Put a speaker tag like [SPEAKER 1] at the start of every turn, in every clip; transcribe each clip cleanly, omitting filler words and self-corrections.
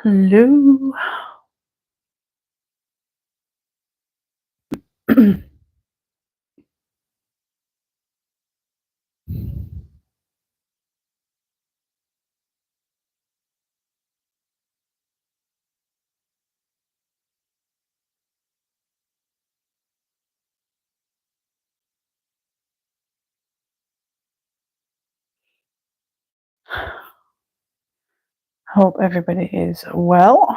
[SPEAKER 1] Hello. Hope everybody is well.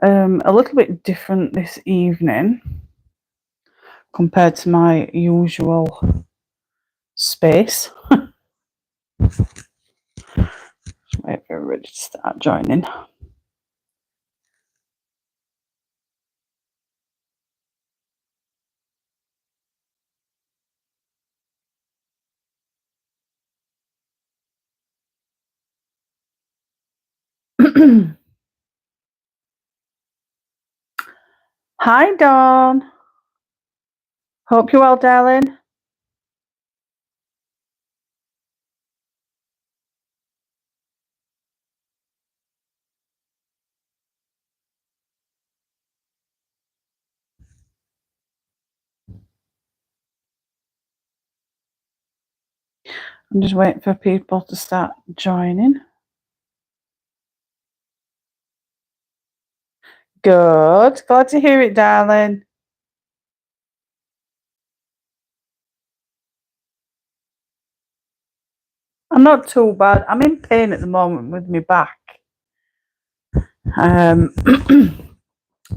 [SPEAKER 1] A little bit different this evening compared to my usual space. Just wait for everybody to start joining. Hi, Dawn. Hope you're well, darling. I'm just waiting for people to start joining. Good. Glad to hear it, darling. I'm not too bad. I'm in pain at the moment with my back.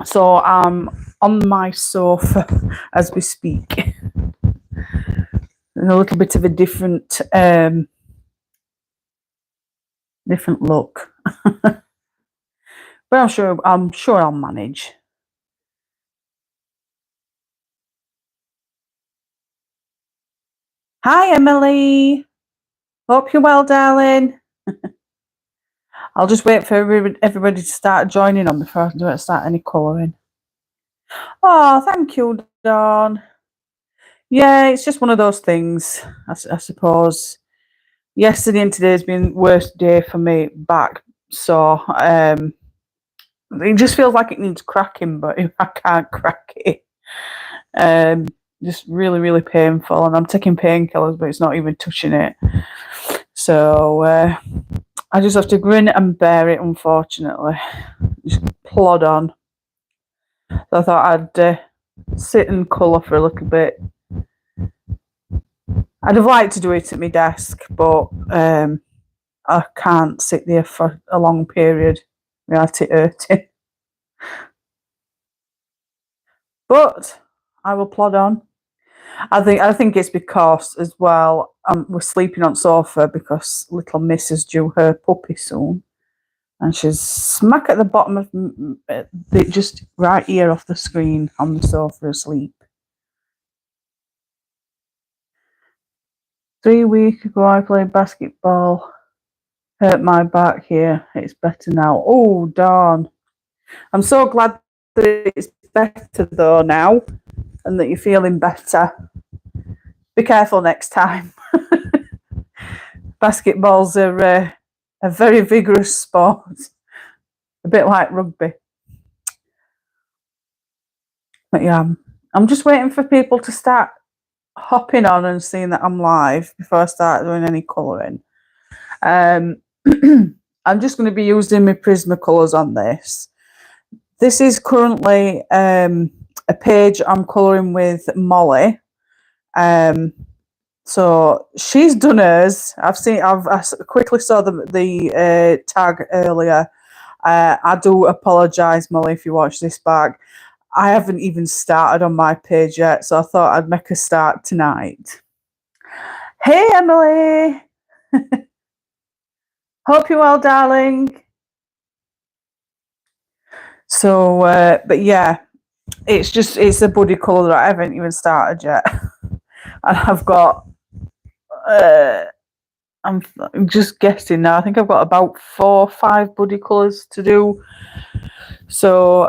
[SPEAKER 1] So I'm on my sofa as we speak. And a little bit of a different look. But I'm sure I'll manage. Hi, Emily. Hope you're well, darling. I'll just wait for everybody to start joining on before I start any colouring. Oh, thank you, Dawn. Yeah, it's just one of those things, I suppose. Yesterday and today's been worst day for me back, so it just feels like it needs cracking, but I can't crack it. Just really, really painful, and I'm taking painkillers, but it's not even touching it. So I just have to grin and bear it, unfortunately. Just plod on. So I thought I'd sit and colour for a little bit. I'd have liked to do it at my desk, but I can't sit there for a long period without it hurting. But I will plod on. I think it's because as well we're sleeping on sofa because little Miss is due her puppy soon, and she's smack at the bottom of just right here off the screen on the sofa asleep. 3 weeks ago I played basketball, hurt my back here. It's better now. Oh, darn! I'm so glad that it's better though now, and that you're feeling better. Be careful next time. Basketball's a very vigorous sport, a bit like rugby. But yeah, I'm just waiting for people to start hopping on and seeing that I'm live before I start doing any colouring. I'm just going to be using my Prismacolors on this. This is currently a page I'm colouring with Molly. So she's done hers. I quickly saw the tag earlier. I do apologise, Molly, if you watch this back. I haven't even started on my page yet, so I thought I'd make a start tonight. Hey, Emily. Hope you're well, darling. So, but yeah, it's a buddy colour that I haven't even started yet. And I've got, I'm just guessing now, I think I've got about 4 or 5 buddy colours to do. So,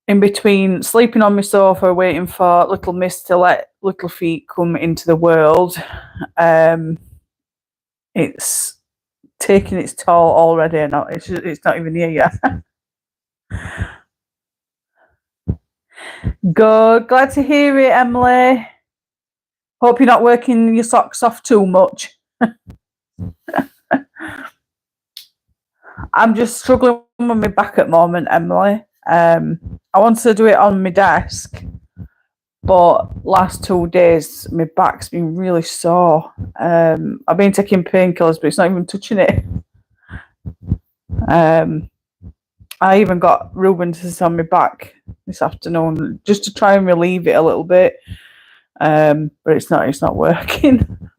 [SPEAKER 1] in between sleeping on my sofa, waiting for little Miss to let little feet come into the world, it's taking its toll already, and it's not even here yet. Good. Glad to hear it, Emily. Hope you're not working your socks off too much. I'm just struggling with my back at the moment, Emily. I want to do it on my desk, but last 2 days my back's been really sore. I've been taking painkillers, but it's not even touching it. I even got rheumatism on my back this afternoon just to try and relieve it a little bit, but it's not working.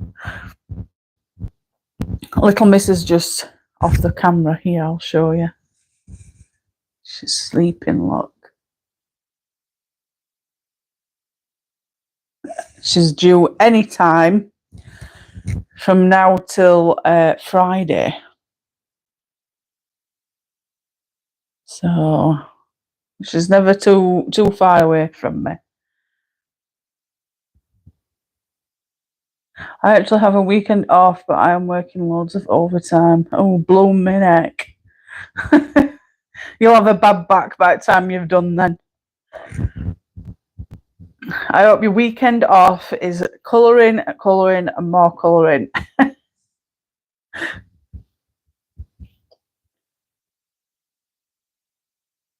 [SPEAKER 1] Little Miss is just off the camera here. I'll show you. She's sleeping. Look, she's due any time from now till Friday. So she's never too far away from me. I actually have a weekend off, but I am working loads of overtime. Oh, blow my neck. You'll have a bad back by the time you've done then. I hope your weekend off is colouring, and more colouring.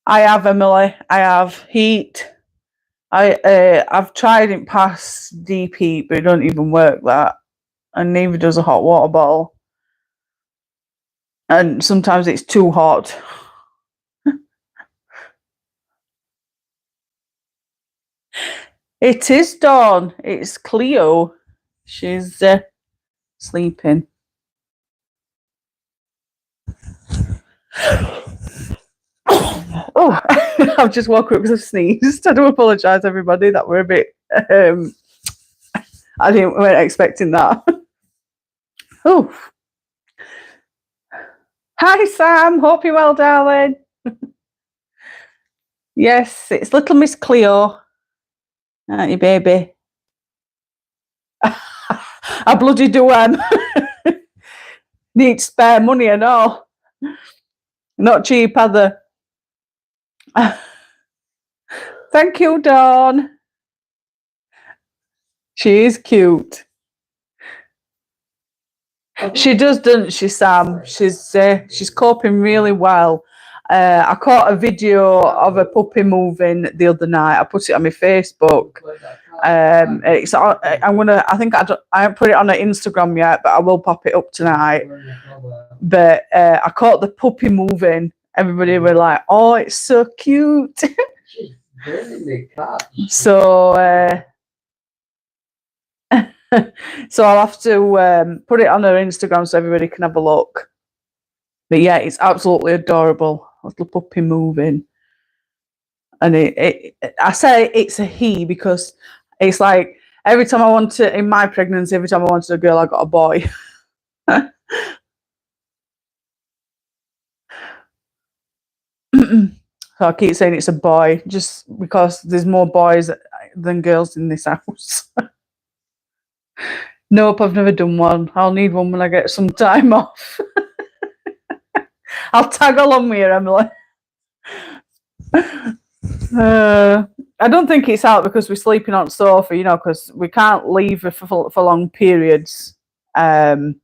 [SPEAKER 1] I have, Emily. I have heat. I've tried it past deep heat, but it don't even work that, and neither does a hot water bottle. And sometimes it's too hot. It is Dawn. It's Cleo. She's sleeping. Oh, I've just woke up because I've sneezed. I do apologise, everybody. That were a bit. I weren't expecting that. Oh. Hi, Sam. Hope you're well, darling. Yes, it's little Miss Cleo. Aren't you, baby? I bloody do. Need spare money and all. Not cheap, either. Thank you, Dawn. She is cute. She does, doesn't she, Sam? She's coping really well. I caught a video of a puppy moving the other night. I put it on my Facebook. I haven't put it on her Instagram yet, but I will pop it up tonight. But I caught the puppy moving. Everybody were like, "Oh, it's so cute." So. So I'll have to put it on her Instagram so everybody can have a look. But yeah, it's absolutely adorable. Little puppy moving. And I say it's a he because it's like every time I wanted, in my pregnancy, every time I wanted a girl, I got a boy. So I keep saying it's a boy just because there's more boys than girls in this house. Nope, I've never done one. I'll need one when I get some time off. I'll tag along with you, Emily. I don't think it's out because we're sleeping on the sofa, because we can't leave her for long periods because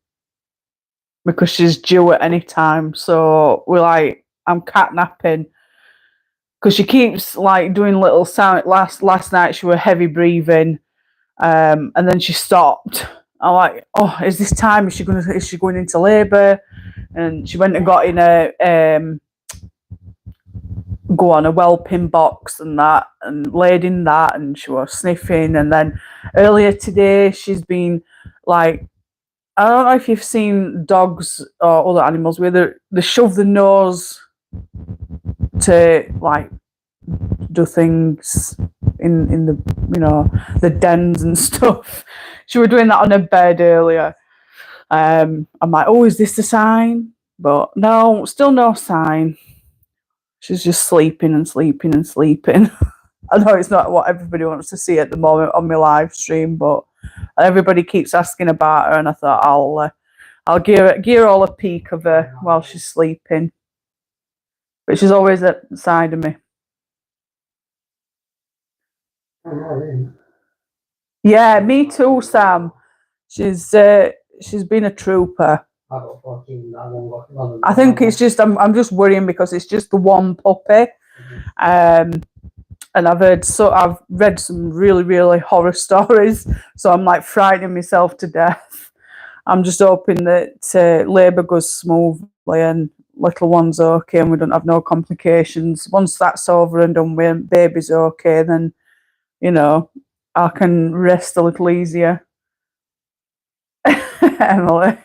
[SPEAKER 1] she's due at any time. So I'm catnapping because she keeps doing little sound. Last night she was heavy breathing. And then she stopped. I'm like, oh, is this time? Is she going into labour? And she went and got in a whelping box and that, and laid in that, and she was sniffing. And then earlier today, she's been I don't know if you've seen dogs or other animals where they shove the nose to do things in the the dens and stuff. She was doing that on her bed earlier. I'm like, oh, is this a sign? But no, still no sign. She's just sleeping and sleeping and sleeping. I know it's not what everybody wants to see at the moment on my live stream, but everybody keeps asking about her, and I thought I'll gear all a peek of her while she's sleeping. But she's always at the side of me. Yeah, me too, Sam. She's been a trooper. I think it's just I'm just worrying because it's just the one puppy. And I've read some really, really horror stories, so I'm like frightening myself to death. I'm just hoping that labour goes smoothly and little one's okay and we don't have no complications. Once that's over and done with, baby's okay, then, you know, I can rest a little easier. Emily.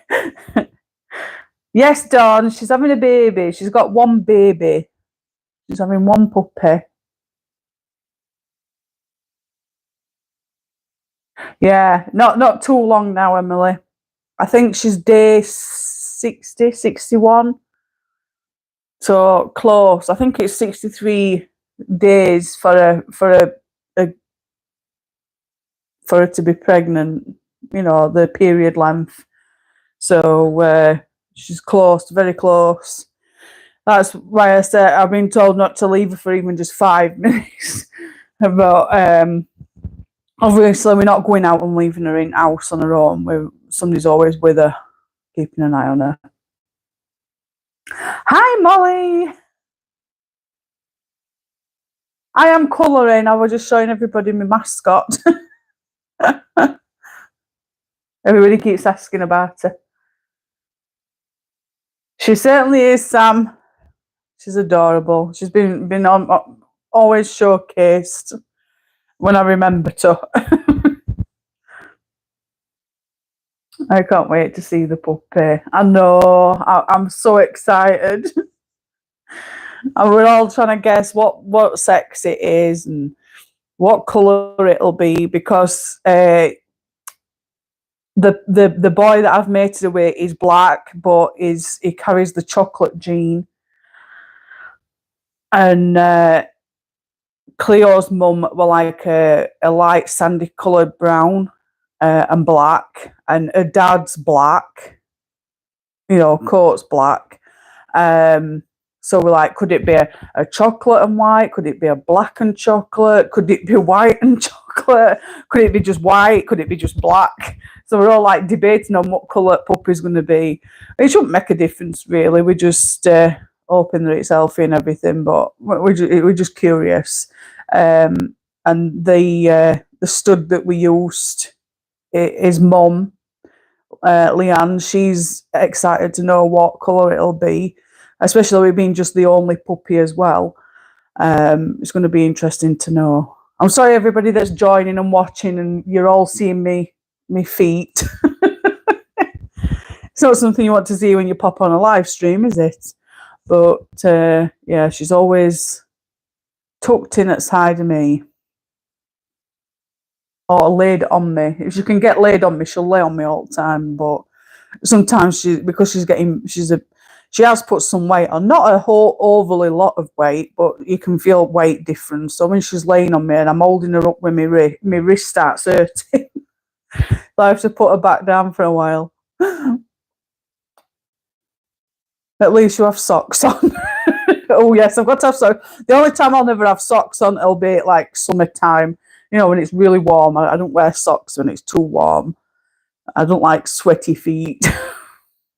[SPEAKER 1] Yes, Dawn, she's having a baby. She's got one baby. She's having one puppy. Yeah, not too long now, Emily. I think she's day 60, 61. So close. I think it's 63 days for her to be pregnant, you know, the period length. So she's close, very close. That's why I said I've been told not to leave her for even just 5 minutes. But obviously we're not going out and leaving her in house on her own. Somebody's always with her, keeping an eye on her. Hi, Molly. I am colouring. I was just showing everybody my mascot. Everybody keeps asking about her. She certainly is, Sam. She's adorable. She's been always showcased when I remember to. I can't wait to see the puppy. I know. I'm so excited. And we're all trying to guess what sex it is and what colour it'll be, because the boy that I've mated her with is black, but he carries the chocolate gene. And Cleo's mum were like a light sandy coloured brown and black, and her dad's black, you know, coat's black. So we're like, could it be a chocolate and white? Could it be a black and chocolate? Could it be white and chocolate? Could it be just white? Could it be just black? So we're all like debating on what colour puppy's going to be. It shouldn't make a difference, really. We're just hoping that it's healthy and everything, but we're just curious. And the stud that we used, his mum, Leanne, she's excited to know what colour it'll be, especially with being just the only puppy as well. It's going to be interesting to know. I'm sorry, everybody that's joining and watching, and you're all seeing me feet. It's not something you want to see when you pop on a live stream, is it? But yeah, she's always tucked in at side of me, or laid on me. If she can get laid on me, she'll lay on me all the time. But sometimes she has put some weight on, not a whole overly lot of weight, but you can feel weight difference. So when she's laying on me and I'm holding her up with my wrist starts hurting. I have to put her back down for a while. At least you have socks on. Oh yes, I've got to have socks. The only time I'll never have socks on, it'll be like summertime. You know, when it's really warm. I don't wear socks when it's too warm. I don't like sweaty feet.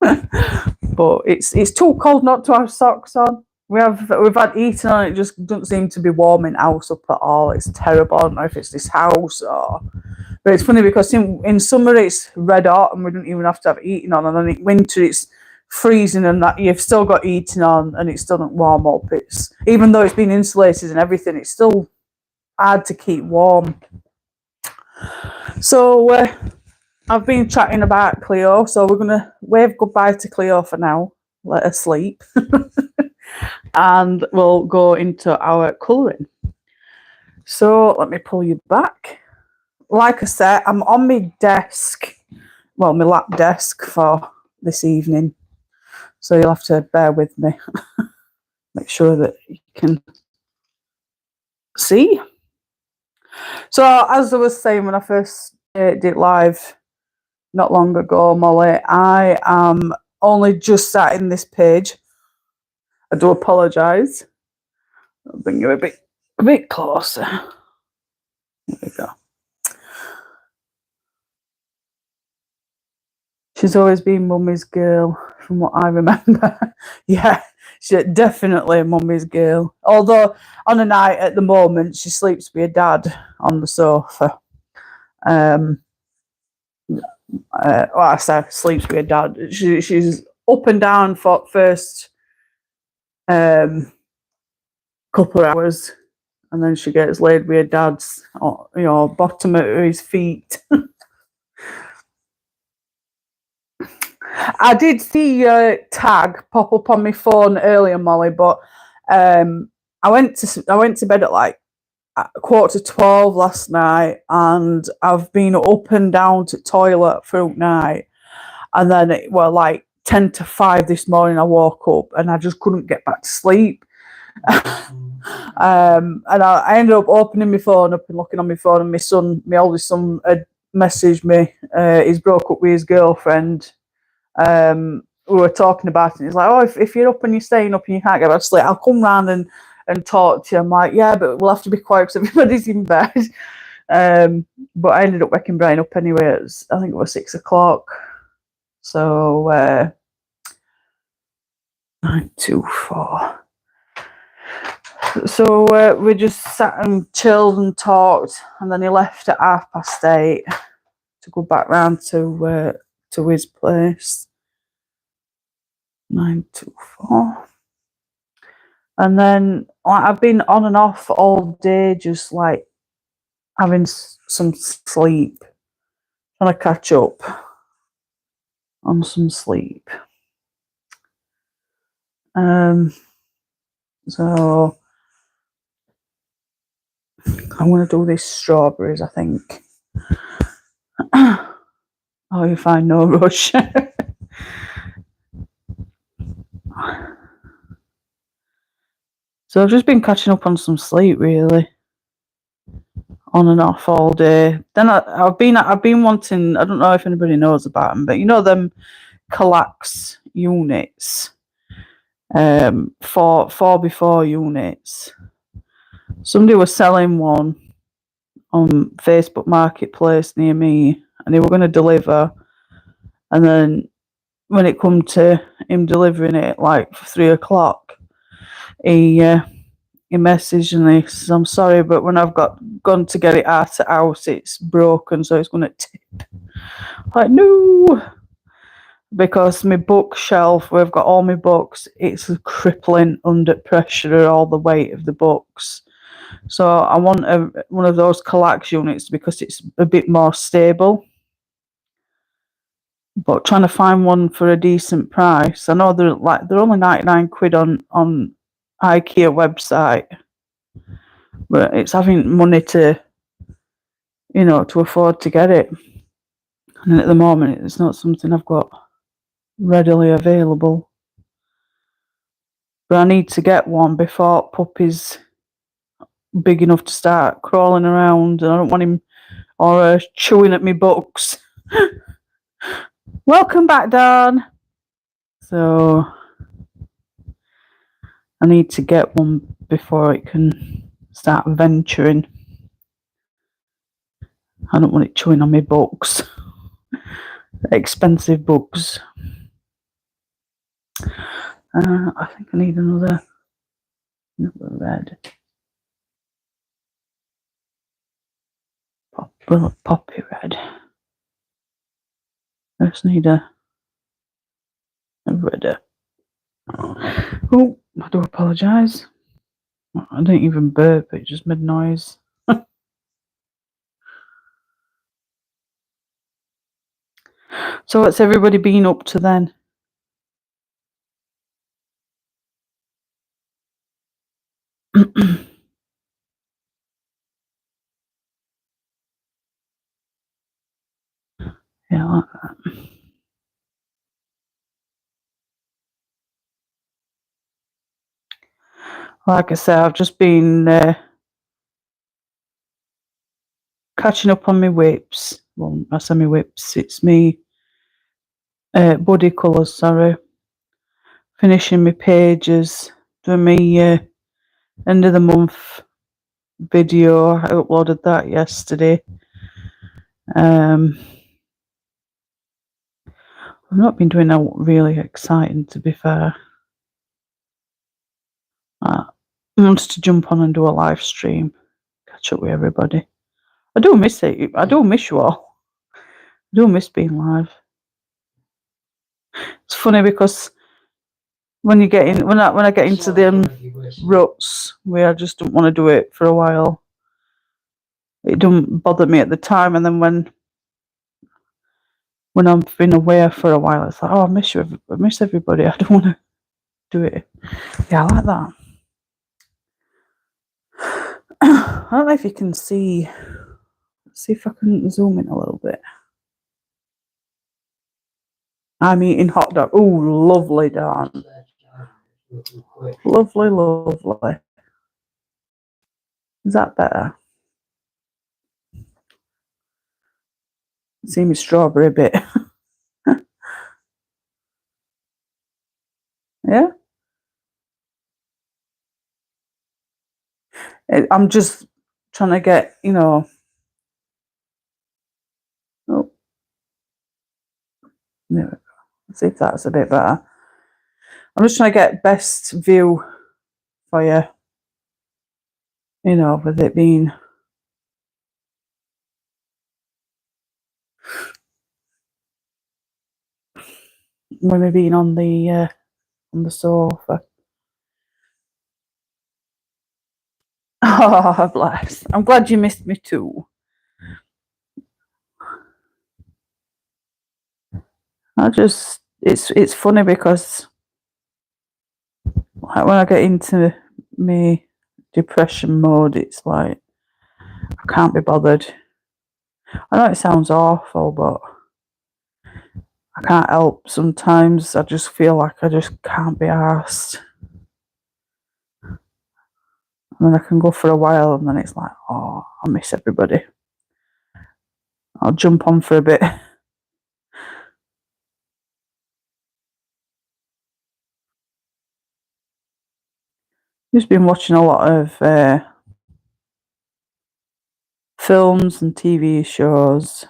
[SPEAKER 1] But it's too cold not to have socks on. We've had heating on. It just doesn't seem to be warming house up at all. It's terrible. I don't know if it's this house or. But it's funny because in summer it's red hot and we don't even have to have heating on, and then in winter it's freezing and that you've still got heating on and it still doesn't warm up. It's even though it's been insulated and everything, it's still hard to keep warm. So I've been chatting about Cleo, so we're gonna wave goodbye to Cleo for now. Let her sleep, and we'll go into our colouring. So let me pull you back. Like I said, I'm on my desk, well, my lap desk for this evening. So you'll have to bear with me. Make sure that you can see. So as I was saying when I first did live, not long ago, Molly. I am only just starting this page. I do apologise. I'll bring you a bit closer. There we go. She's always been mummy's girl, from what I remember. Yeah, she's definitely a mummy's girl. Although on a night at the moment, she sleeps with her dad on the sofa. Well, I say sleeps with her dad. She's up and down for first couple of hours, and then she gets laid with her dad's, bottom of his feet. I did see your tag pop up on my phone earlier, Molly, but I went to bed at like 11:45 last night, and I've been up and down to toilet through night, and then like 10 to 5 this morning I woke up and I just couldn't get back to sleep. And I ended up opening my phone up and looking on my phone, and my oldest son, had messaged me. He's broke up with his girlfriend. We were talking about it, and he's like, "Oh, if you're up and you're staying up and you can't get back to sleep, I'll come round and talk to you." I'm like, "Yeah, but we'll have to be quiet because everybody's in bed." But I ended up waking Brian up anyway. I think it was 6 o'clock. So 9 to 4. So we just sat and chilled and talked, and then he left at 8:30 to go back round to his place. 9 to 4. And then I've been on and off all day, just like having some sleep, trying to catch up on some sleep. So I'm going to do these strawberries, I think. Oh, you find no rush. So I've just been catching up on some sleep, really, on and off all day. Then I've been wanting. I don't know if anybody knows about them, but you know them Kallax units, 4x4 units. Somebody was selling one on Facebook Marketplace near me, and they were going to deliver. And then when it come to him delivering it, like 3 o'clock, he messaged and he says, "I'm sorry, but when I've gone to get it out of the house, it's broken, so it's going to tip." Like, no, because my bookshelf, where I've got all my books, it's crippling under pressure, all the weight of the books. So I want one of those Kallax units because it's a bit more stable. But trying to find one for a decent price, I know they're only 99 quid on IKEA website, but it's having money to afford to get it. And at the moment, it's not something I've got readily available. But I need to get one before Puppy's big enough to start crawling around, and I don't want him or chewing at my books. Welcome back, Dawn. So I need to get one before it can start venturing. I don't want it chewing on my books. Expensive books. I think I need another red. Poppy red. I just need a redder. Oh, I do apologise. I didn't even burp, it just made noise. So what's everybody been up to then? Yeah, like that. Like I said, I've just been catching up on my whips, well, my semi-whips. It's me, body colours, sorry. Finishing my pages, doing my end of the month video. I uploaded that yesterday. I've not been doing that really exciting, to be fair. I wanted to jump on and do a live stream, catch up with everybody. I do miss it. I do miss you all. I do miss being live. It's funny because when you get in, when I get into them ruts where I just don't want to do it for a while, it don't bother me at the time, and then when I've been away for a while, it's like, oh, I miss you, I miss everybody. I don't want to do it. Yeah, I like that. I don't know if you can see. Let's see if I can zoom in a little bit. I'm eating hot dog. Oh, lovely, Dan. Lovely, lovely. Is that better? See me strawberry bit. Yeah. I'm just trying to get, oh, there we go. Let's see if that's a bit better. I'm just trying to get best view for you, with it being when we're being on the sofa. Oh, bless. I'm glad you missed me too. It's funny because like when I get into my depression mode, it's like I can't be bothered. I know it sounds awful, but I can't help. Sometimes I just feel like I just can't be arsed. And then I can go for a while and then it's like, oh, I miss everybody. I'll jump on for a bit. Just been watching a lot of films and TV shows.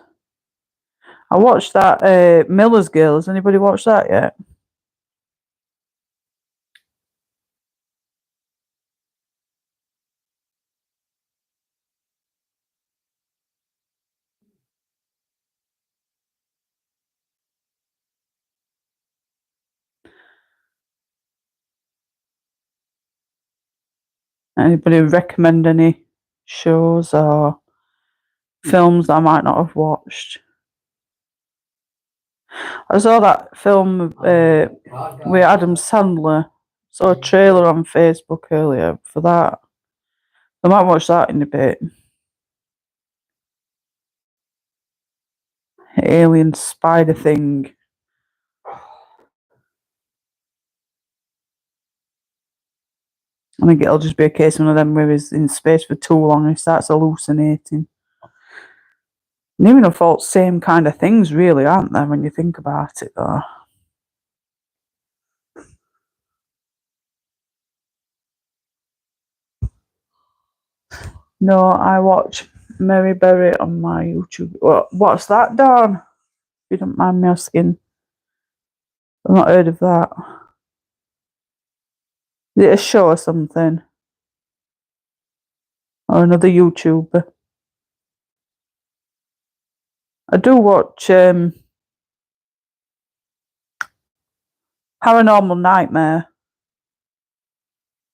[SPEAKER 1] I watched that Miller's Girl. Has anybody watched that yet? Anybody recommend any shows or films that I might not have watched? I saw that film with Adam Sandler. Saw a trailer on Facebook earlier for that. I might watch that in a bit. Alien spider thing. I think it'll just be a case of one of them where he's in space for too long and he starts hallucinating. And even if all same kind of things, really, aren't they, when you think about it, though? No, I watch Mary Berry on my YouTube. What's that, Dawn? If you don't mind me asking. I've not heard of that. Is it a show or something? Or another YouTuber? I do watch Paranormal Nightmare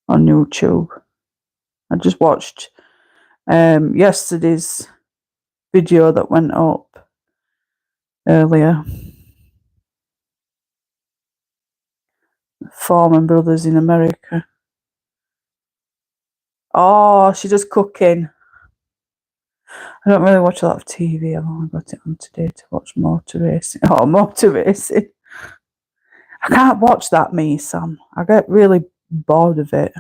[SPEAKER 1] on YouTube. I just watched yesterday's video that went up earlier. Foreman Brothers in America. Oh, she does cooking. I don't really watch a lot of TV. I've only got it on today to watch motor racing. Oh, motor racing. I can't watch that, me, Sam. I get really bored of it.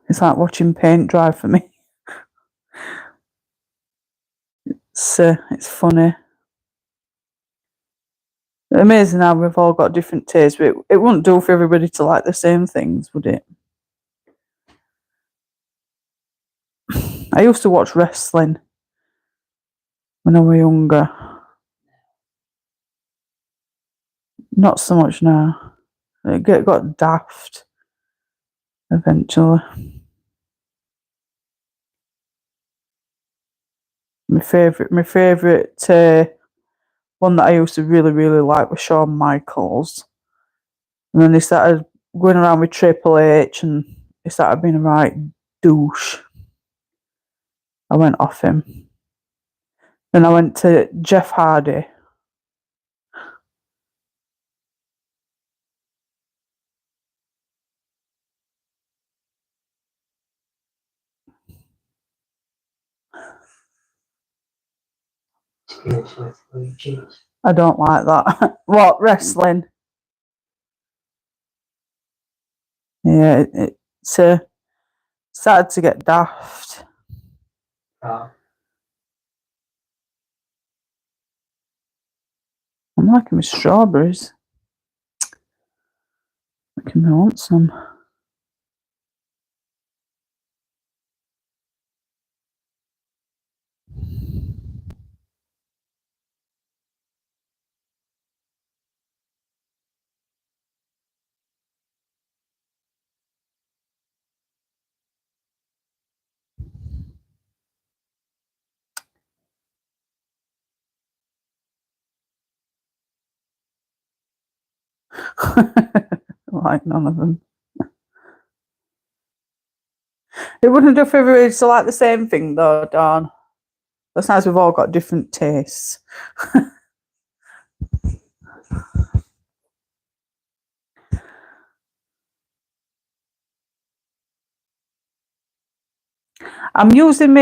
[SPEAKER 1] It's like watching paint dry for me. It's funny. Amazing how we've all got different tastes, but it wouldn't do for everybody to like the same things, would it? I used to watch wrestling when I was younger. Not so much now. It got daft eventually. My favourite one that I used to really, really like was Shawn Michaels. And then he started going around with Triple H and he started being a right douche. I went off him. Then I went to Jeff Hardy. I don't like that. What, wrestling? Yeah, it's started to get daft. I'm liking my strawberries. Making me want some. Like none of them. It wouldn't do for everybody to like the same thing though, Dawn. That's nice, we've all got different tastes. I'm using my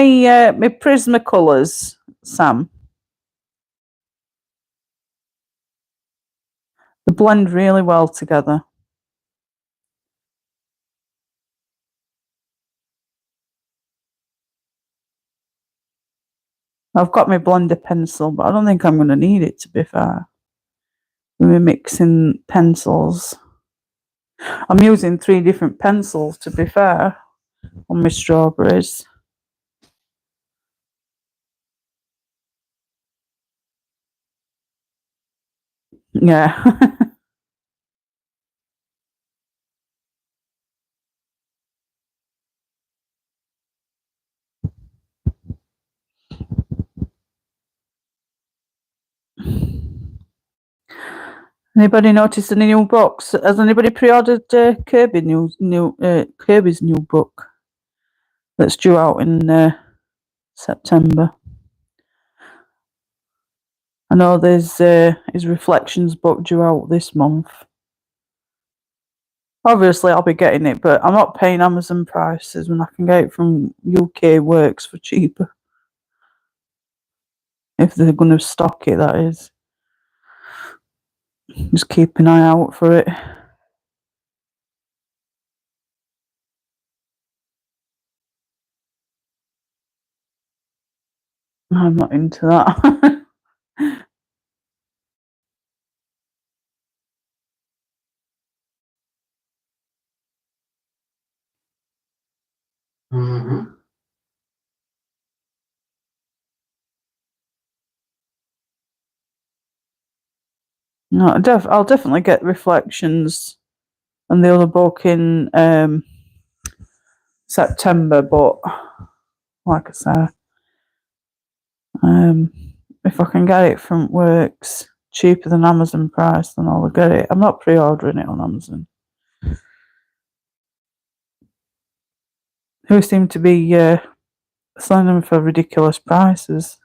[SPEAKER 1] Prismacolors, Sam. They blend really well together. I've got my blender pencil, but I don't think I'm going to need it, to be fair. We're mixing pencils. I'm using 3 different pencils, to be fair, on my strawberries. Yeah. Anybody noticed any new books? Has anybody pre-ordered Kirby's new book that's due out in September? I know there's his Reflections book due out this month. Obviously, I'll be getting it, but I'm not paying Amazon prices when I can get it from UK Works for cheaper. If they're going to stock it, that is. Just keep an eye out for it. I'm not into that. No, I'll definitely get Reflections and the other book in September, but like I say, if I can get it from Works cheaper than Amazon price, then I'll get it. I'm not pre-ordering it on Amazon. Who seem to be selling them for ridiculous prices.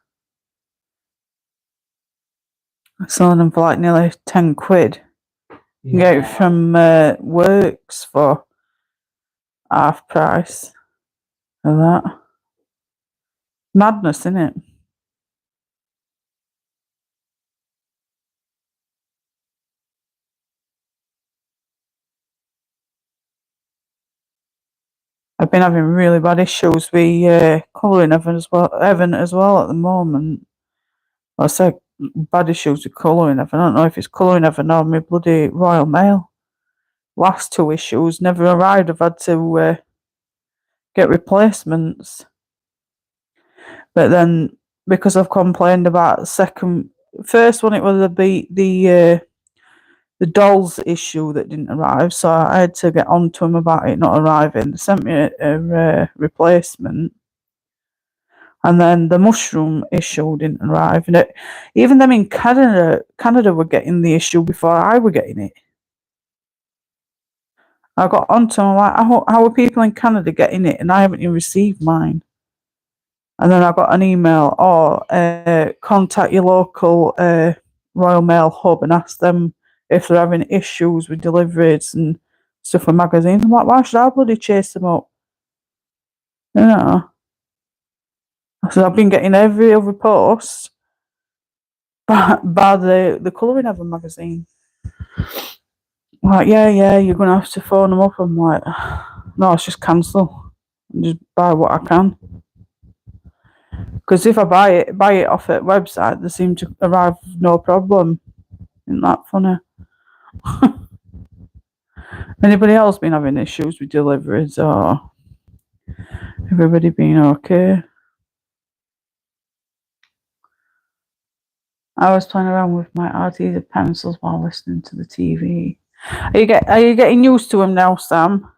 [SPEAKER 1] Selling them for like nearly 10 quid. You can get it from Works for half price of that. Madness, isn't it? I've been having really bad issues with colouring Evan as well at the moment. I said bad issues with colouring. I don't know if it's colouring ever or my bloody Royal Mail. Last 2 issues never arrived. I've had to get replacements. But then, because I've complained about first one, it was the dolls issue that didn't arrive, so I had to get on to them about it not arriving. They sent me a replacement. And then the mushroom issue didn't arrive. And even them in Canada were getting the issue before I were getting it. I got onto them like, how are people in Canada getting it and I haven't even received mine? And then I got an email, contact your local Royal Mail hub and ask them if they're having issues with deliveries and stuff with magazines. I'm like, why should I bloody chase them up? You know? So I've been getting every other post by the Colouring Heaven magazine. Like, yeah, you're going to have to phone them up. I'm like, no, it's just cancel. And just buy what I can. Because if I buy it off a website, they seem to arrive no problem. Isn't that funny? Anybody else been having issues with deliveries, or everybody been okay? I was playing around with my artistic pencils while listening to the TV. Are you getting used to them now, Sam?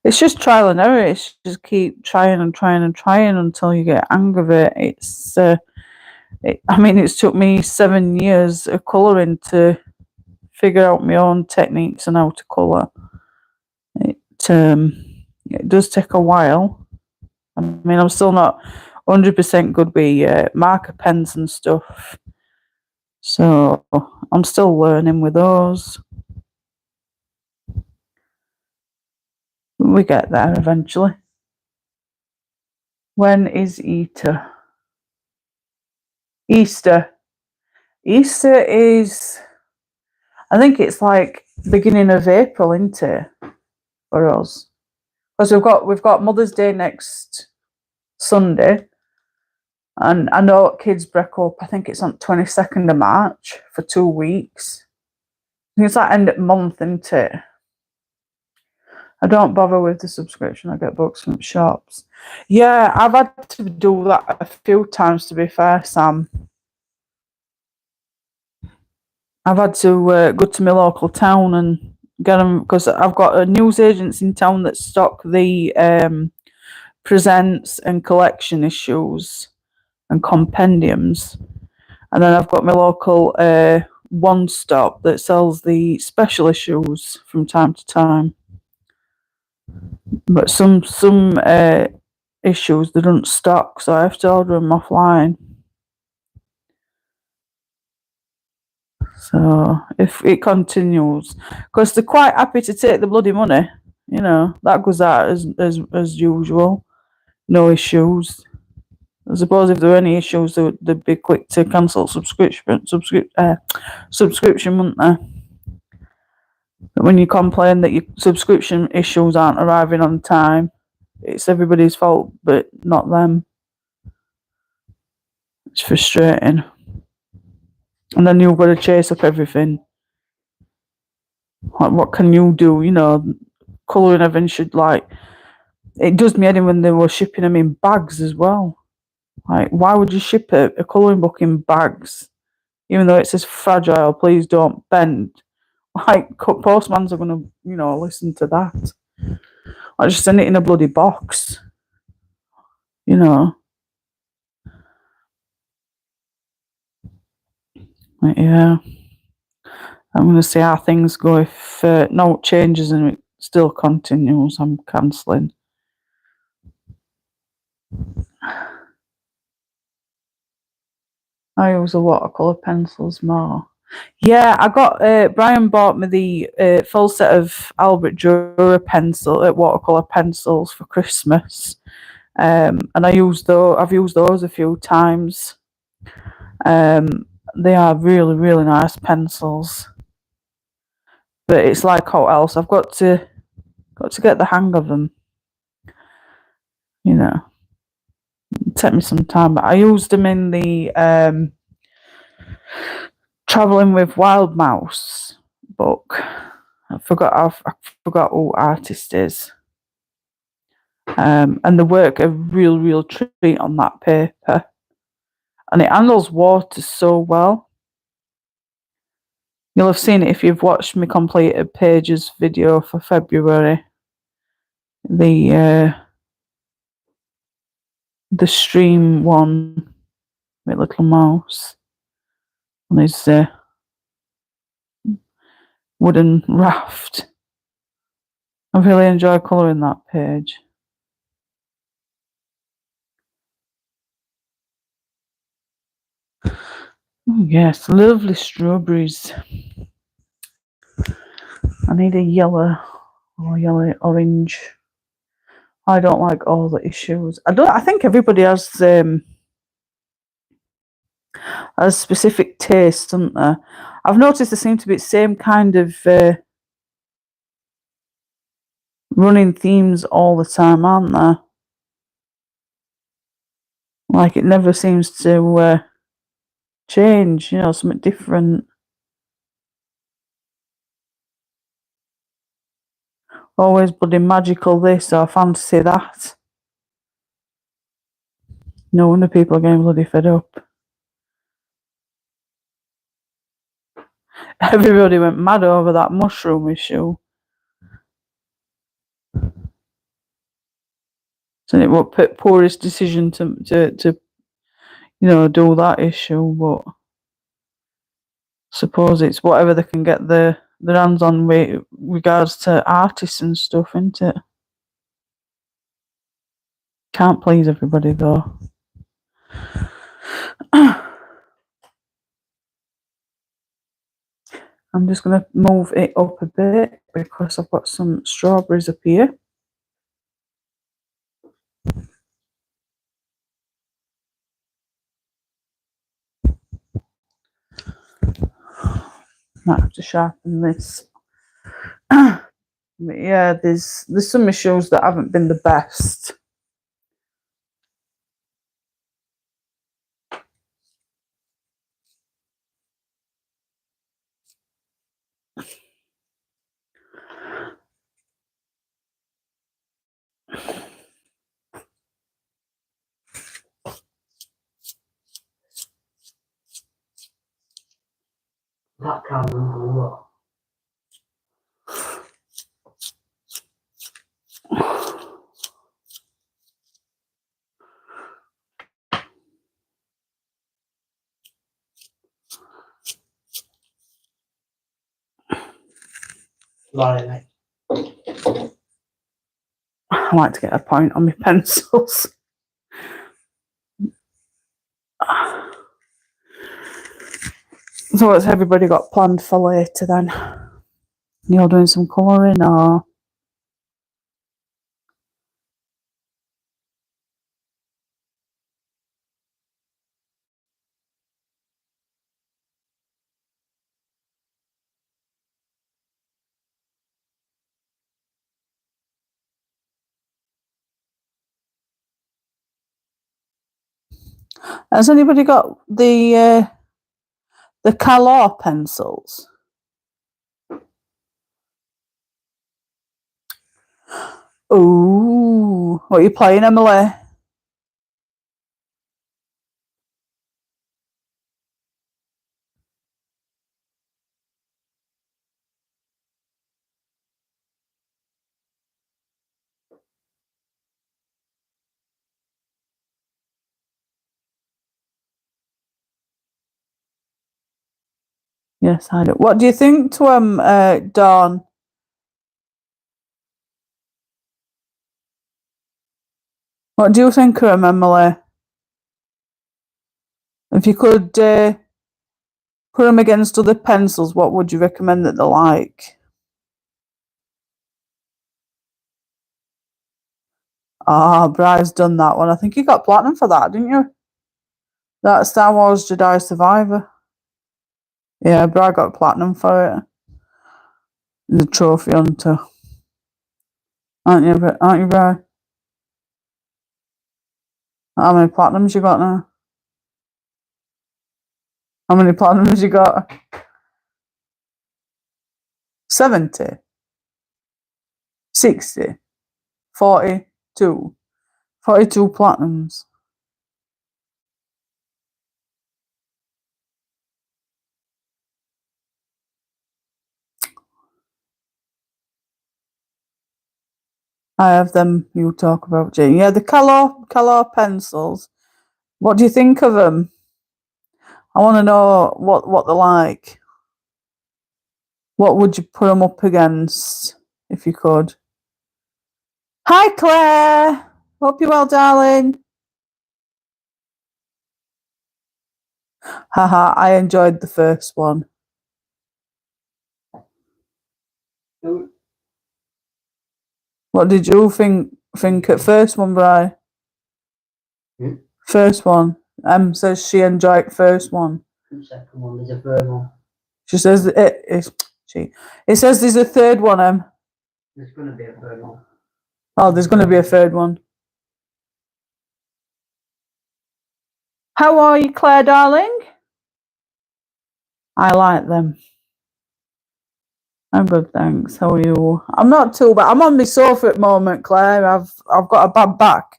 [SPEAKER 1] It's just trial and error. It's just keep trying until you get hang of it. It's took me 7 years of colouring to figure out my own techniques and how to colour. It does take a while. I mean, I'm still not 100% good with marker pens and stuff, so I'm still learning with those. We get there eventually. When is Easter? Easter is, I think it's like beginning of April, isn't it, for us? Because we've got Mother's Day next Sunday, and I know kids break up. I think it's on 22nd of March for 2 weeks. I think it's that end of month, isn't it? I don't bother with the subscription. I get books from shops. Yeah, I've had to do that a few times, to be fair, Sam. I've had to go to my local town and get them, because I've got a news agency in town that stock the presents and collection issues and compendiums. And then I've got my local one stop that sells the special issues from time to time. But some issues they don't stock, so I have to order them offline. So if it continues, because they're quite happy to take the bloody money, that goes out as usual, no issues. I suppose if there were any issues, they'd be quick to cancel subscription, wouldn't they? But when you complain that your subscription issues aren't arriving on time, it's everybody's fault, but not them. It's frustrating. And then you've got to chase up everything. Like, what can you do? Colouring Heaven should, it does me head in when they were shipping them in bags as well. Like, why would you ship a colouring book in bags? Even though it says fragile, please don't bend. Like, postmans are going to, listen to that. I just send it in a bloody box. But yeah. I'm going to see how things go. If no changes and it still continues, I'm cancelling. I use the watercolour pencils more. Yeah, I got Brian bought me the full set of Albert Dürer watercolour pencils for Christmas, and I've used those a few times. They are really, really nice pencils, but it's like what else? I've got to get the hang of them, take me some time, but I used them in the Traveling with Wild Mouse book. I forgot who artist is. And they work a real treat on that paper. And it handles water so well. You'll have seen it if you've watched me completed pages video for February. The stream one with little mouse on his wooden raft. I really enjoy colouring that page. Oh yes, lovely strawberries. I need a yellow or yellow orange. I don't like all the issues. I think everybody has a specific taste, doesn't there? I've noticed there seem to be the same kind of running themes all the time, aren't there? Like it never seems to change, something different. Always bloody magical this or fantasy that. No wonder people are getting bloody fed up. Everybody went mad over that mushroom issue. So it was poorest decision to do that issue, but suppose it's whatever they can get their hands on with regards to artists and stuff, isn't it? Can't please everybody though. I'm just going to move it up a bit because I've got some strawberries up here. Might have to sharpen this. But yeah, there's some issues that haven't been the best.
[SPEAKER 2] That can't move. Right.
[SPEAKER 1] I like to get a point on my pencils. So what's everybody got planned for later then? You're doing some colouring or? Has anybody got the Calor pencils? Oh, what are you playing, Emily? Yes, I do. What do you think to Dawn? What do you think of Emily? If you could put them against other pencils, what would you recommend that they like? Ah, Bry's done that one. I think you got platinum for that, didn't you? That Star Wars Jedi Survivor. Yeah, Bri got platinum for it. The trophy hunter. Aren't you, Bri? How many platinums you got now? How many platinums you got? 70? 60? 42? 42 platinums. I have them you talk about, Jane. Yeah, the color pencils. What do you think of them? I want to know what they're like. What would you put them up against if you could? Hi, Claire. Hope you're well, darling. Haha, I enjoyed the first one. What did you think at first one, Bri? First one. Says she enjoyed first one.
[SPEAKER 2] The second one, there's a third one.
[SPEAKER 1] She says it says there's a third one,
[SPEAKER 2] There's going to be a third one.
[SPEAKER 1] Oh, there's going to be a third one. How are you, Claire, darling? I like them. I'm good, thanks. How are you? I'm not too bad. I'm on my sofa at the moment, Claire. I've got a bad back.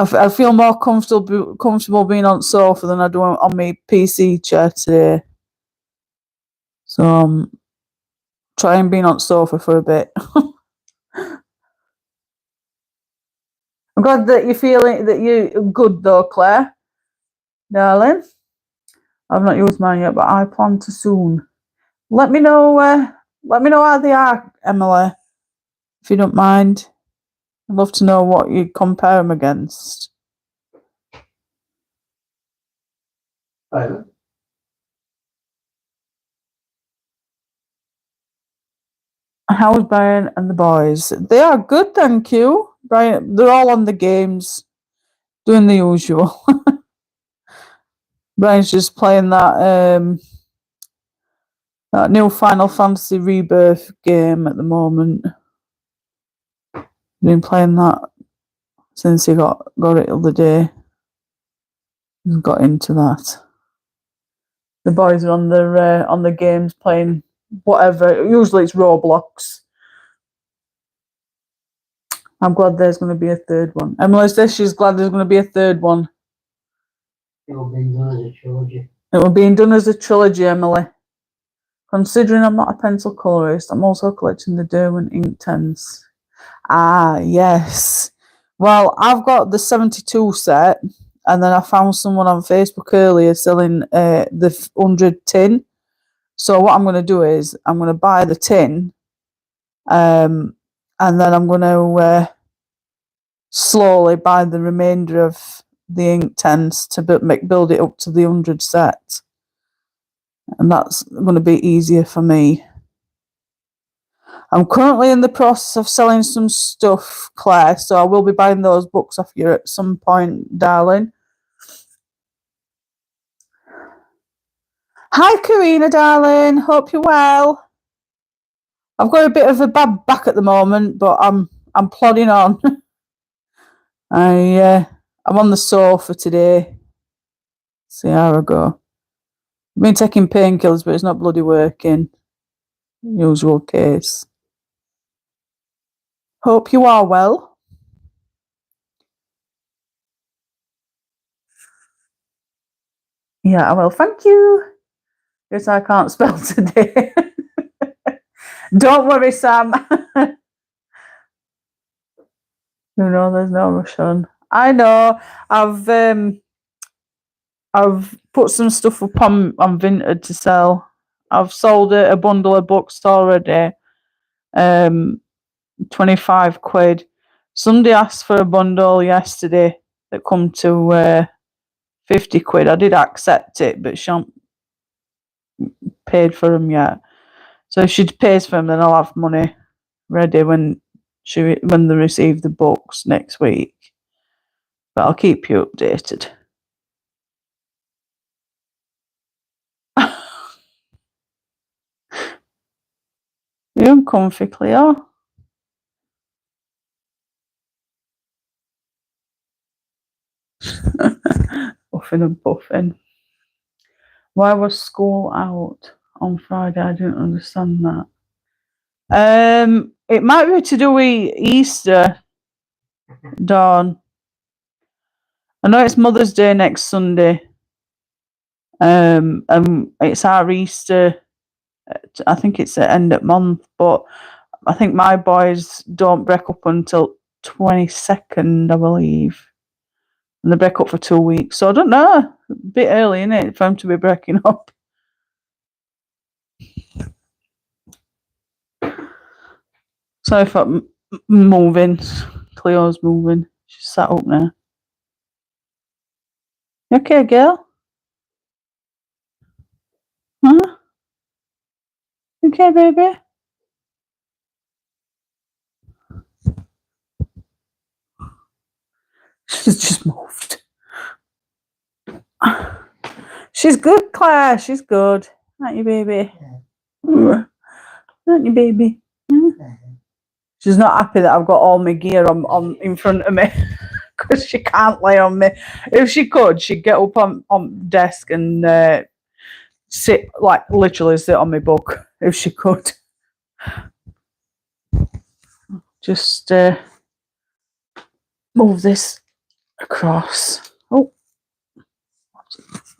[SPEAKER 1] I feel more comfortable being on the sofa than I do on my PC chair today. So I'm trying being on the sofa for a bit. I'm glad that you're feeling that you're good though, Claire, darling. I've not used mine yet, but I plan to soon. Let me know how they are, Emily, if you don't mind. I'd love to know what you compare them against.
[SPEAKER 2] Right.
[SPEAKER 1] How's Brian and the boys? They are good, thank you. Brian, they're all on the games, doing the usual. Brian's just playing that new Final Fantasy Rebirth game at the moment. Been playing that since he got it the other day. He's got into that. The boys are on the games playing whatever. Usually it's Roblox. I'm glad there's going to be a third one. Emily says she's glad there's going to be a third one.
[SPEAKER 2] It will be done as a trilogy.
[SPEAKER 1] It will be done as a trilogy, Emily. Considering I'm not a pencil colorist, I'm also collecting the Derwent ink tens. Ah, yes. Well, I've got the 72 set, and then I found someone on Facebook earlier selling the 100 tin. So what I'm going to do is I'm going to buy the tin, and then I'm going to slowly buy the remainder of the ink tens to build it up to the 100 set. And that's going to be easier for me. I'm currently in the process of selling some stuff, Claire, so I will be buying those books off you at some point, darling. Hi, Karina, darling. Hope you're well. I've got a bit of a bad back at the moment, but I'm plodding on. I'm on the sofa today. See how I go. I've been taking painkillers, but it's not bloody working. Usual case. Hope you are well. Yeah, well, thank you. Guess I can't spell today. Don't worry, Sam. No, there's no rush on. I know. I've put some stuff up on Vinted to sell. I've sold a bundle of books already. 25 quid. Somebody asked for a bundle yesterday that come to 50 quid. I did accept it, but she hasn't paid for them yet. So if she pays for them, then I'll have money ready when they receive the books next week. But I'll keep you updated. You're uncomfy, Cleo. huffing and puffing. Why was school out on Friday? I didn't understand that. It might be to do with Easter, Dawn. I know it's Mother's Day next Sunday. And it's our Easter. I think it's the end of month, but I think my boys don't break up until 22nd, I believe. And they break up for 2 weeks. So I don't know. A bit early, isn't it, for them to be breaking up? So if I'm moving, Cleo's moving. She's sat up now. You okay, girl? Huh? You okay, baby? She's just moved. She's good, Claire. She's good. Aren't you, baby? Aren't you, baby? She's not happy that I've got all my gear on in front of me because she can't lay on me. If she could, she'd get up on the desk and sit, like literally sit on my book if she could. Just move this across. Oh,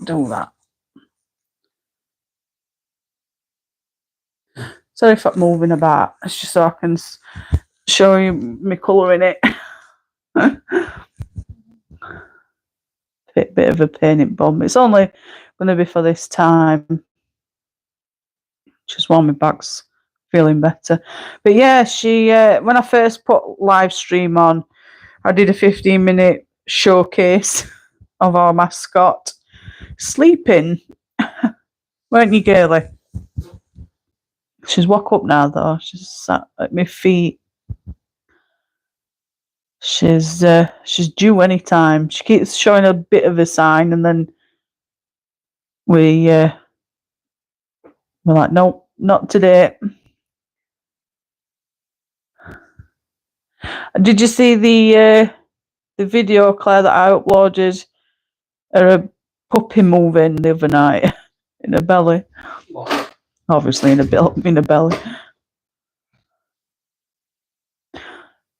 [SPEAKER 1] do that. Sorry if I'm moving about. It's just so I can show you my colour in it. Bit of a pain in bum. It's only going to be for this time. Just while my back's feeling better. But yeah, she when I first put live stream on, I did a 15-minute showcase of our mascot sleeping. Weren't you, girlie? She's woke up now though. She's sat at my feet. She's due any time. She keeps showing a bit of a sign, and then we're like, nope, not today. Did you see the video, Claire, that I uploaded? A puppy moving the other night in her belly.
[SPEAKER 2] What?
[SPEAKER 1] Obviously in a belly.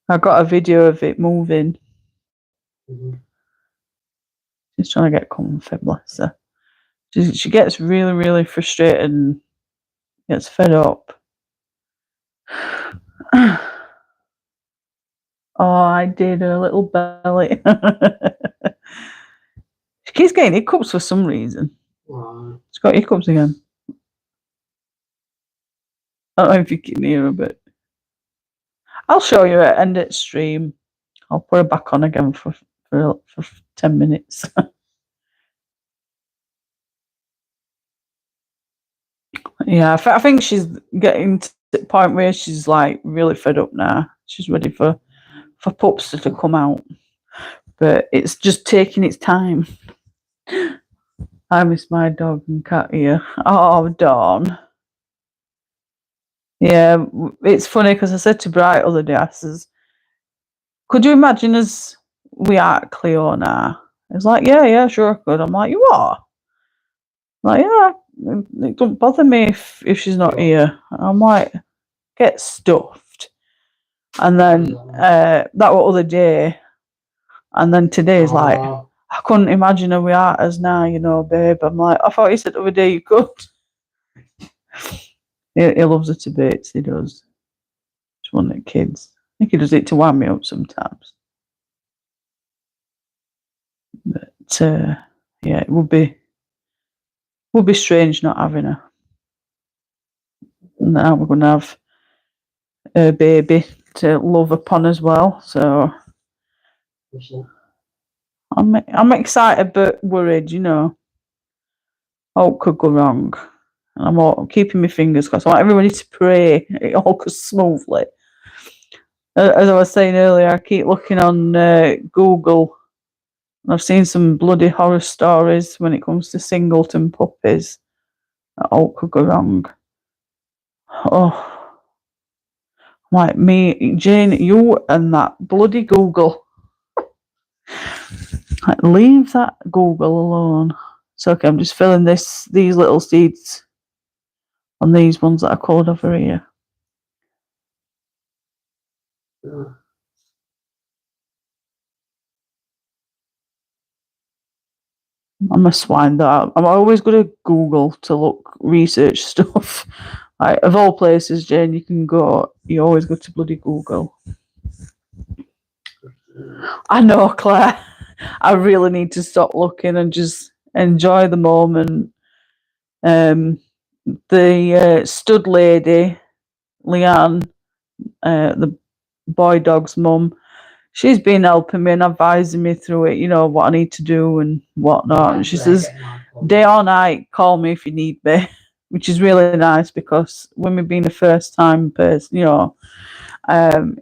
[SPEAKER 1] I got a video of it moving. She's trying to get comfy, bless her. She gets really, really frustrated and gets fed up. Oh, I did her little belly. She keeps getting hiccups for some reason.
[SPEAKER 2] Right.
[SPEAKER 1] She's got hiccups again. I don't know if you can hear her, but I'll show you at end of stream. I'll put her back on again for 10 minutes. Yeah, I think she's getting to the point where she's like really fed up now. She's ready for pups to come out. But it's just taking its time. I miss my dog and cat here. Oh, Dawn. Yeah, it's funny because I said to Bright the other day, I says, could you imagine us, we are at Cleo now? It's like, yeah, sure I could. I'm like, you are? Like, yeah, it don't bother me if she's not here. I'm like, get stuffed. And then that was other day. And then today's like, I couldn't imagine her we are as now, you know, babe. I'm like, I thought you said the other day you could. He loves her to bits, he does. Just one of the kids. I think he does it to wind me up sometimes. But yeah, it would be strange not having her. Now we're going to have a baby to love upon as well. So I'm excited but worried, you know. All could go wrong. And I'm keeping my fingers crossed. I want everybody to pray it all goes smoothly. As I was saying earlier, I keep looking on Google. I've seen some bloody horror stories when it comes to singleton puppies. That all could go wrong. Oh, like me, Jane, you and that bloody Google. Like, leave that Google alone. So okay, I'm just filling these little seeds on these ones that I colored over here. I'm a swine that I'm always going to Google to research stuff. Like, of all places, Jane, you can go, you always go to bloody Google. I know, Claire. I really need to stop looking and just enjoy the moment. The stud lady, Leanne, the boy dog's mum, she's been helping me and advising me through it, you know, what I need to do and whatnot. And she says, day or night, call me if you need me, which is really nice because when we've been a first time person, you know,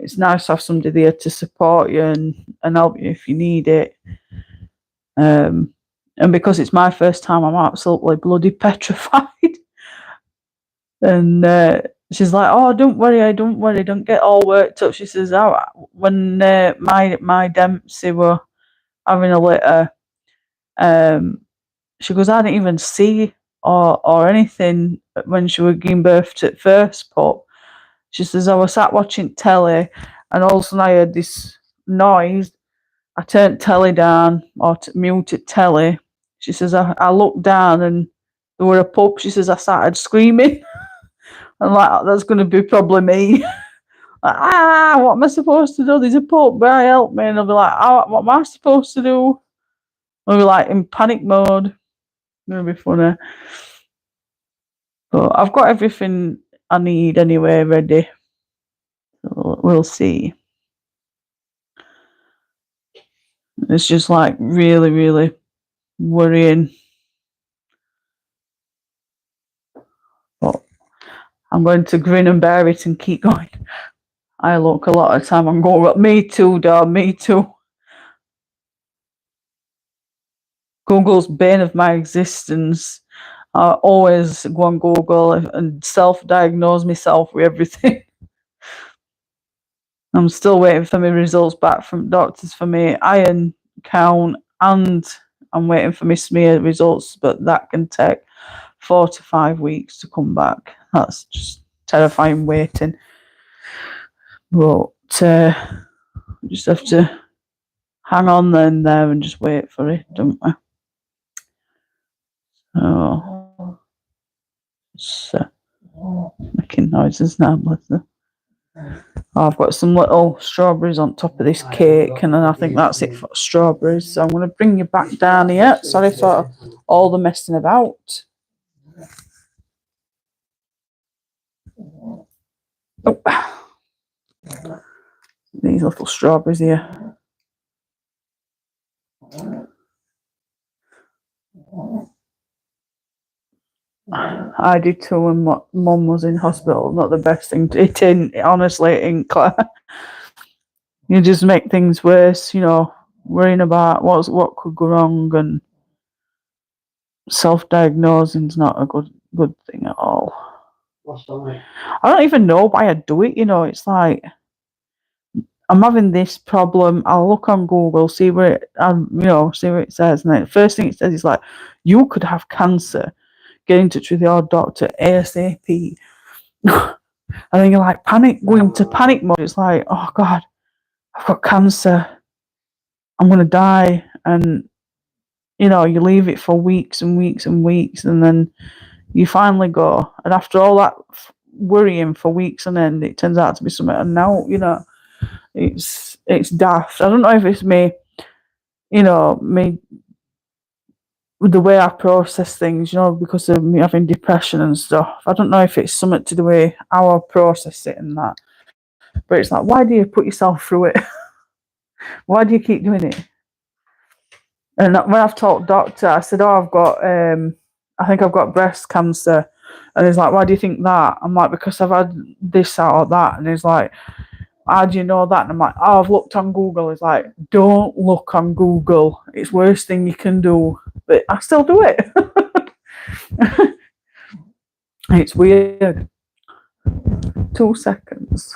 [SPEAKER 1] it's nice to have somebody there to support you and help you if you need it. And because it's my first time, I'm absolutely bloody petrified. And she's like, "Oh, don't worry, don't get all worked up." She says, "Oh, when my Dempsey were having a litter, she goes, I didn't even see or anything when she was giving birth to the first pup." She says, "I was sat watching telly, and all of a sudden I heard this noise. I turned telly down or muted telly." She says, I looked down and there were a pup." She says, "I started screaming." I'm like, "That's going to be probably me." Like, what am I supposed to do? There's a pup, better help me. And I'll be like, what am I supposed to do? I'll be like in panic mode. It'll be funny. But I've got everything I need anyway ready. So we'll see. It's just like really, really worrying. But I'm going to grin and bear it and keep going. I look a lot of time. I'm going, me too, dog, me too. Google's bane of my existence. I always go on Google and self-diagnose myself with everything. I'm still waiting for my results back from doctors for my iron count, and I'm waiting for my smear results, but that can take 4 to 5 weeks to come back. That's just terrifying waiting. But we just have to hang on there and just wait for it, don't we? Oh, it's making noises now, bless her. Oh, I've got some little strawberries on top of this cake, and then I think that's it for strawberries. So I'm going to bring you back down here. Sorry for all the messing about. Oh. These little strawberries here. I did too when Mum was in hospital. Not the best thing to eat in, honestly, in Claire. You just make things worse, you know, worrying about what could go wrong, and self-diagnosing is not a good thing at all. I don't even know why I do it, you know. It's like, I'm having this problem. I'll look on Google, see where it, see what it says, and then the first thing it says is like, you could have cancer. Get in touch with your doctor ASAP. And then you're like going into panic mode. It's like, oh God, I've got cancer. I'm gonna die. And you know, you leave it for weeks and weeks and weeks, and then you finally go. And after all that worrying for weeks and then it turns out to be something. And now, you know, it's daft. I don't know if it's me, you know, me the way I process things, you know, because of me having depression and stuff. I don't know if it's something to do with how I process it and that. But it's like, why do you put yourself through it? Why do you keep doing it? And when I've told doctor, I said, "Oh, I've got, I think I've got breast cancer." And he's like, "Why do you think that?" I'm like, "Because I've had this or that." And he's like, "How do you know that?" And I'm like, "Oh, I've looked on Google." He's like, "Don't look on Google. It's the worst thing you can do." But I still do it. It's weird. 2 seconds.